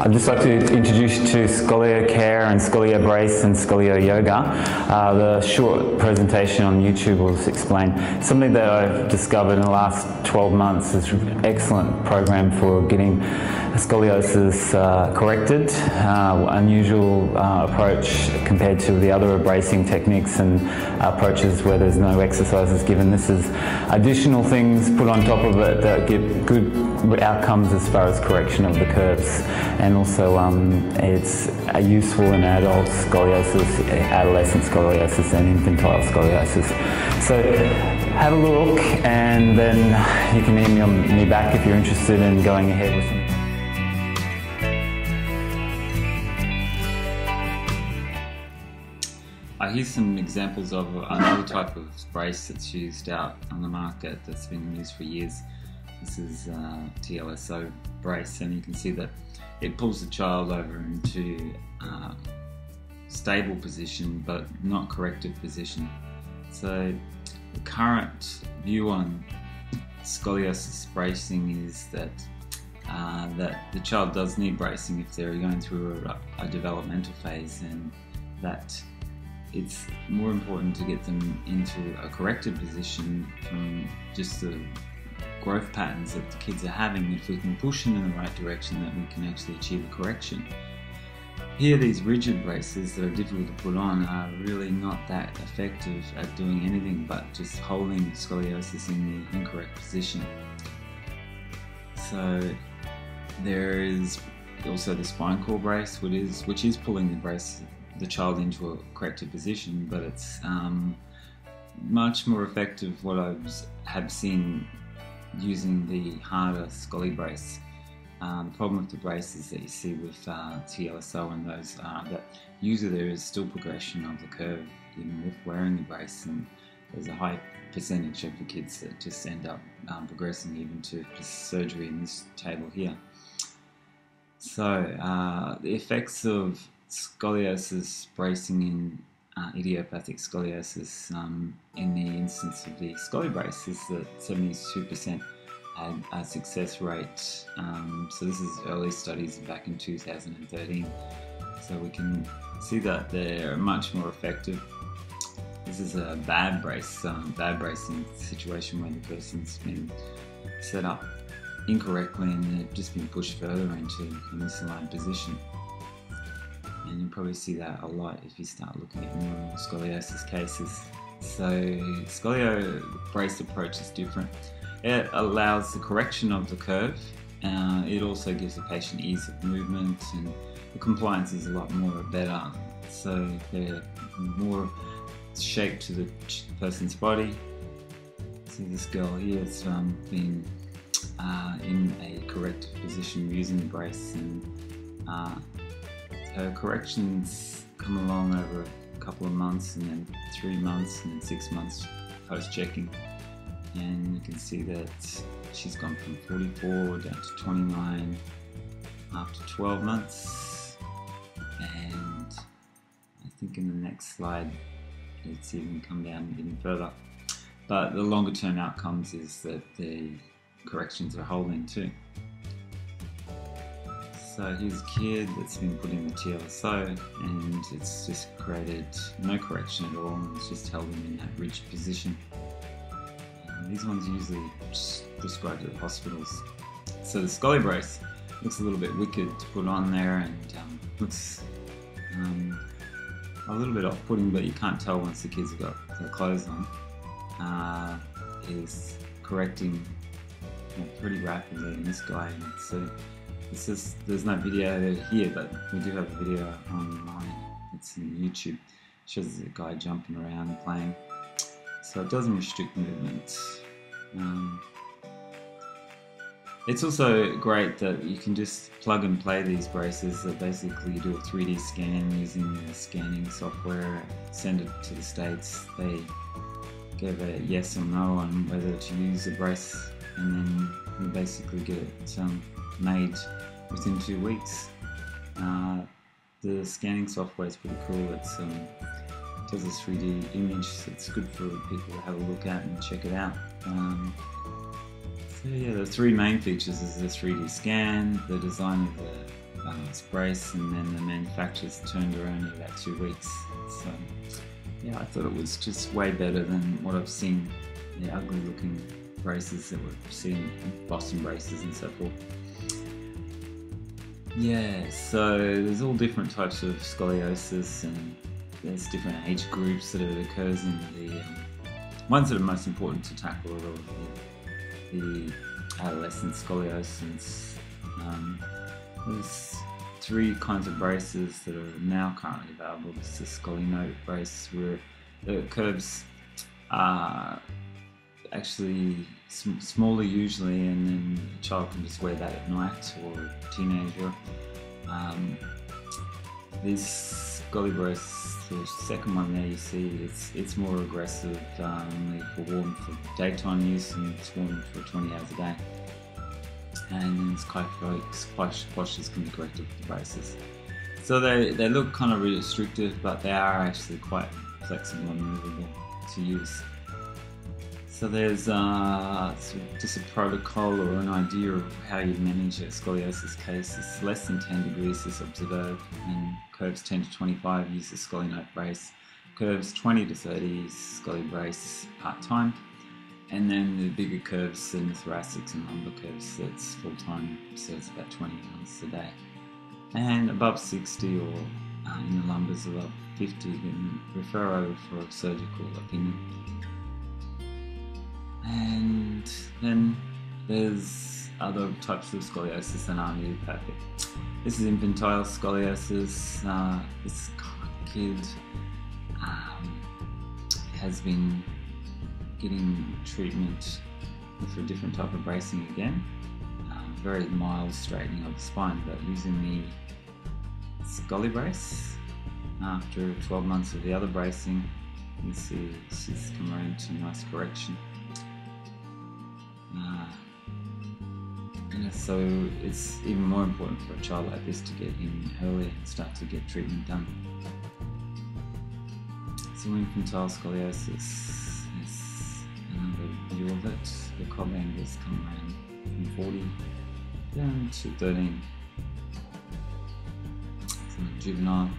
I'd just like to introduce you to Scolio Care and Scolio Brace and Scolio Yoga. The short presentation on YouTube will just explain something that I've discovered in the last 12 months is an excellent program for getting scoliosis corrected. Unusual approach compared to the other bracing techniques and approaches where there's no exercises given. This is additional things put on top of it that give good outcomes as far as correction of the curves, and also it's useful in adult scoliosis, adolescent scoliosis and infantile scoliosis. So have a look and then you can email me back if you're interested in going ahead with something. Here's some examples of another type of brace that's used out on the market that's been used for years. This is TLSO brace, and you can see that it pulls the child over into stable position but not corrected position. So the current view on scoliosis bracing is that that the child does need bracing if they're going through a developmental phase, and that it's more important to get them into a corrected position from just the growth patterns that the kids are having. If we can push them in the right direction, that we can actually achieve a correction. Here, these rigid braces that are difficult to put on are really not that effective at doing anything but just holding scoliosis in the incorrect position. So there is also the spine core brace, which is pulling the child into a corrected position, but it's much more effective what I have seen using the harder scoli brace. The problem with the braces that you see with TLSO and those that usually there is still progression of the curve even with wearing the brace, and there's a high percentage of the kids that just end up progressing even to surgery in this table here. So the effects of scoliosis bracing in idiopathic scoliosis in the instance of the scoli brace is that 72% had a success rate. So this is early studies back in 2013. So we can see that they're much more effective. This is a bad bracing situation where the person's been set up incorrectly and they've just been pushed further into a misaligned position. And you'll probably see that a lot if you start looking at more scoliosis cases. So scolio brace approach is different. It allows the correction of the curve. It also gives the patient ease of movement, and the compliance is a lot more better. So they're more shaped to the person's body. See this girl here has been in a correct position using the brace, and her corrections come along over a couple of months, and then 3 months, and then 6 months post-checking. And you can see that she's gone from 44 down to 29 after 12 months. And I think in the next slide it's even come down even further. But the longer term outcomes is that the corrections are holding too. So here's a kid that's been put in the TLSO, and it's just created no correction at all, and it's just held him in that rigid position. These ones are usually prescribed at hospitals. So the scoli brace looks a little bit wicked to put on there, and looks a little bit off-putting, but you can't tell once the kids have got their clothes on. Is correcting pretty rapidly in this guy. So there's no video here, but we do have a video online. It's in YouTube. It shows the guy jumping around and playing. So it doesn't restrict movement. It's also great that you can just plug and play these braces. That basically you do a 3D scan using the scanning software, send it to the States. They give a yes or no on whether to use the brace, and then you basically get it made within 2 weeks. The scanning software is pretty cool. It does a 3D image, so it's good for people to have a look at and check it out. So yeah, the 3 main features is the 3D scan, the design of the this brace, and then the manufacturers turned around in about 2 weeks. So yeah, I thought it was just way better than what I've seen, the ugly looking braces that we've seen, Boston braces and so forth. Yeah, so there's all different types of scoliosis, and there's different age groups that it occurs in. The ones that are most important to tackle are the adolescent scoliosis. There's 3 kinds of braces that are now currently available. There's the scolinew brace, where the curves are actually smaller usually, and then a child can just wear that at night, or a teenager. This Scoli brace, the second one there you see, it's more aggressive, for daytime use, and it's worn for 20 hours a day. And then it's postures can be corrected with the braces. So they look kind of restrictive, but they are actually quite flexible and movable to use. So there's just a protocol or an idea of how you manage a scoliosis case. It's less than 10 degrees is observed, and curves 10 to 25 use the scolinew brace. Curves 20 to 30 is scoli brace part-time. And then the bigger curves in the thoracics and lumbar curves, that's full-time, so it's about 20 hours a day. And above 60 or in the lumbars above 50, then refer over for a surgical opinion. And then there's other types of scoliosis that aren't idiopathic. This is infantile scoliosis. This kid has been getting treatment for a different type of bracing again. Very mild straightening of the spine, but using the Scoli brace after 12 months of the other bracing, you see she's come around to nice correction. So it's even more important for a child like this to get in early and start to get treatment done. So infantile scoliosis is another view of it. The cob angles come around from 40 down to 13. So a juvenile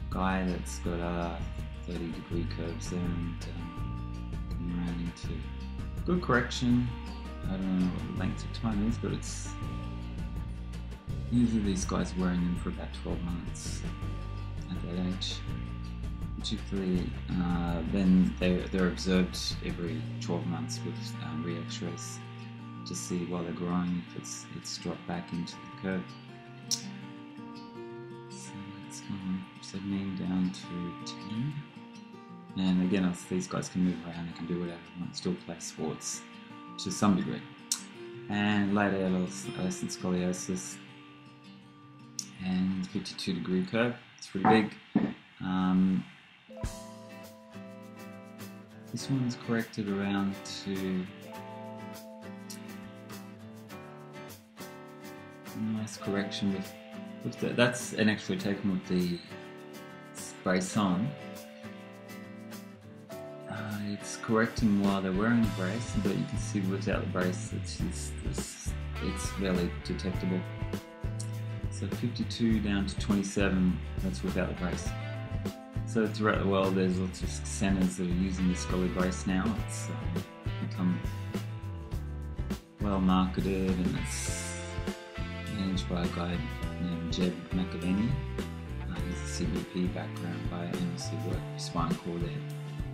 guy that's got 30-degree curves there, and come around into good correction. I don't know what the length of time is, but it's usually these guys are wearing them for about 12 months at that age. Particularly, then they're observed every 12 months with re-x-rays to see while they're growing if it's dropped back into the curve. So it's from 17 down to 10. And again, as these guys can move around, they can do whatever they want, still play sports to some degree. And late adolescent scoliosis, and 52-degree curve. It's pretty big. This one's corrected around to nice correction with the, that's an X-ray taken with the brace on. It's correcting while they're wearing the brace, but you can see without the brace it's barely detectable. So 52 down to 27, that's without the brace. So throughout the world there's lots of centres that are using the Scoli brace now. It's become well marketed, and it's managed by a guy named Jeb McAvenny. He's a CBP background guy, and also worked with spine core there,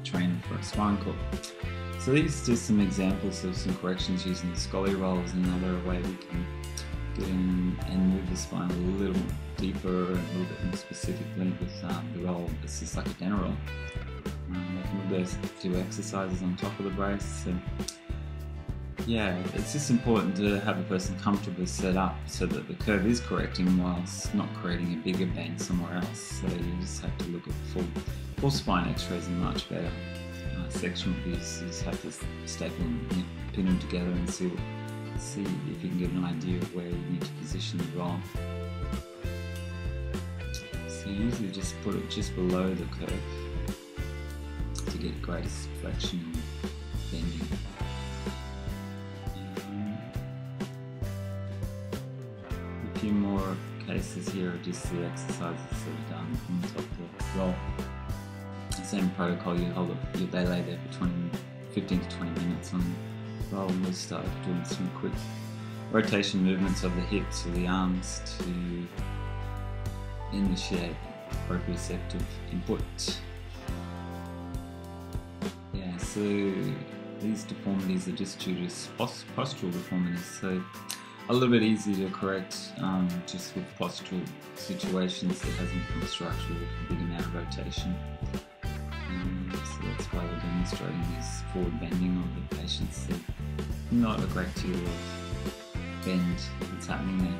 trainer for a spine core. So these are just some examples of some corrections using the Scoli rolls, another way we can get in and move the spine a little deeper and a little bit more specifically with the roll. It's just like a dent roll. We'll do exercises on top of the brace. So yeah, it's just important to have a person comfortably set up so that the curve is correcting whilst not creating a bigger bend somewhere else. So you just have to look at full spine x-rays are much better. Sectional views, you just have to staple them, pin them together and see if you can get an idea of where you need to position the roll. So you usually just put it just below the curve to get greatest flexion and bending. A few more cases here are just the exercises that are done on the top there. Well, same protocol, they lay there for 15 to 20 minutes on the roll, and we'll start doing some quick rotation movements of the hips or the arms to initiate proprioceptive input. Yeah, so these deformities are just due to postural deformities, so a little bit easier to correct just with postural situations that hasn't been structural with a big amount of rotation. So that's why we're demonstrating this forward bending of the patients. So not a great deal of bend that's happening there.